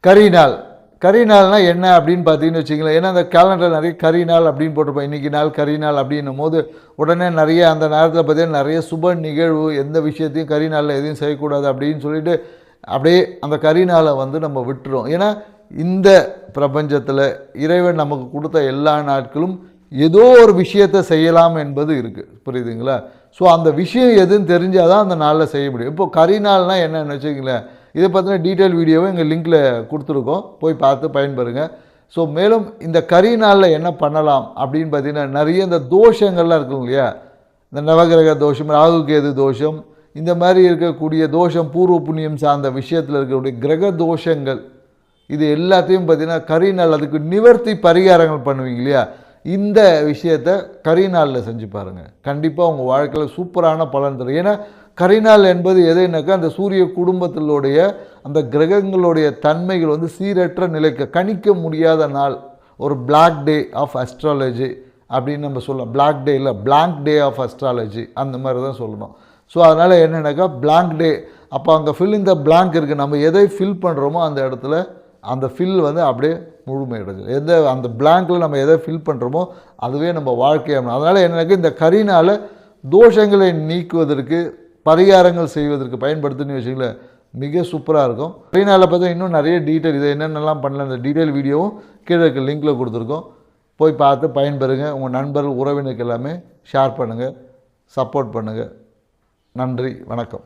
கரிநாள் கரிநாள்னா என்ன அப்படின்னு பார்த்தீங்கன்னு வச்சுங்களேன். ஏன்னா அந்த கேலண்டர் நிறைய கரிநாள் அப்படின்னு போட்டிருப்போம். இன்றைக்கி நாள் கரிநாள் அப்படின்னும் போது உடனே நிறைய அந்த நேரத்தில் பார்த்தீங்கன்னா நிறைய சுப நிகழ்வு, எந்த விஷயத்தையும் கரிநாளில் எதையும் செய்யக்கூடாது அப்படின்னு சொல்லிட்டு அப்படியே அந்த கரிநாளை வந்து நம்ம விட்டுரும். ஏன்னா இந்த பிரபஞ்சத்தில் இறைவன் நமக்கு கொடுத்த எல்லா நாட்களும் ஏதோ ஒரு விஷயத்தை செய்யலாம் என்பது இருக்குது. புரியுதுங்களா? ஸோ அந்த விஷயம் எதுன்னு தெரிஞ்சால் தான் அந்த நாளில் செய்ய முடியும். இப்போ கரிநாள்னால் என்னன்னு வச்சுங்களேன், இதை பற்றின டீட்டெயில் வீடியோவை எங்கள் லிங்க்கில் கொடுத்துருக்கோம், போய் பார்த்து பயன்பெறுங்க. ஸோ மேலும் இந்த கரிநாளில் என்ன பண்ணலாம் அப்படின்னு பார்த்தீங்கன்னா, நிறைய இந்த தோஷங்கள்லாம் இருக்கும் இல்லையா, இந்த நவகிரக தோஷம், ராகு கேது தோஷம், இந்த மாதிரி இருக்கக்கூடிய தோஷம், பூர்வ புண்ணியம் சார்ந்த விஷயத்தில் இருக்கக்கூடிய கிரக தோஷங்கள், இது எல்லாத்தையும் பார்த்திங்கன்னா கரிநாள் அதுக்கு நிவர்த்தி பரிகாரங்கள் பண்ணுவீங்க இல்லையா, இந்த விஷயத்தை கரிநாளில் செஞ்சு பாருங்கள். கண்டிப்பாக உங்கள் வாழ்க்கையில் சூப்பரான பலன் தரும். ஏன்னா கரிநாள் என்பது எதுனாக்கா அந்த சூரிய குடும்பத்தினுடைய அந்த கிரகங்களுடைய தன்மைகள் வந்து சீரற்ற நிலைக்கு கணிக்க முடியாத நாள். ஒரு பிளாக் டே ஆஃப் அஸ்ட்ராலஜி அப்படின்னு நம்ம சொல்லலாம். பிளாக் டே இல்லை, பிளாங்க் டே ஆஃப் அஸ்ட்ராலஜி அந்த மாதிரி தான் சொல்லணும். ஸோ அதனால் என்னென்னாக்கா பிளாங்க் டே, அப்போ அங்கே ஃபில் இந்த பிளாங்க் இருக்குது, நம்ம எதை ஃபில் பண்ணுறோமோ அந்த இடத்துல அந்த ஃபில் வந்து அப்படியே முழுமையடைஞ்சு, அந்த பிளாங்கில் நம்ம எதை ஃபில் பண்ணுறோமோ அதுவே நம்ம வாழ்க்கையாக. அதனால் என்னென்னாக்கா இந்த கரிநாளை தோஷங்களை நீக்குவதற்கு, பரிகாரங்கள் செய்வதற்கு பயன்படுத்துன்னு வச்சுங்களேன், மிக சூப்பராக இருக்கும். கரிநாளை பார்த்தா இன்னும் நிறைய டீட்டெயில், இதை என்னென்னலாம் பண்ணலாம் இந்த டீட்டெயில் வீடியோவும் கீழே இருக்க லிங்கில் கொடுத்துருக்கோம், போய் பார்த்து பயன்பெறுங்க. உங்கள் நண்பர்கள் உறவினருக்கு எல்லாமே ஷேர் பண்ணுங்கள், சப்போர்ட் பண்ணுங்கள். நன்றி, வணக்கம்.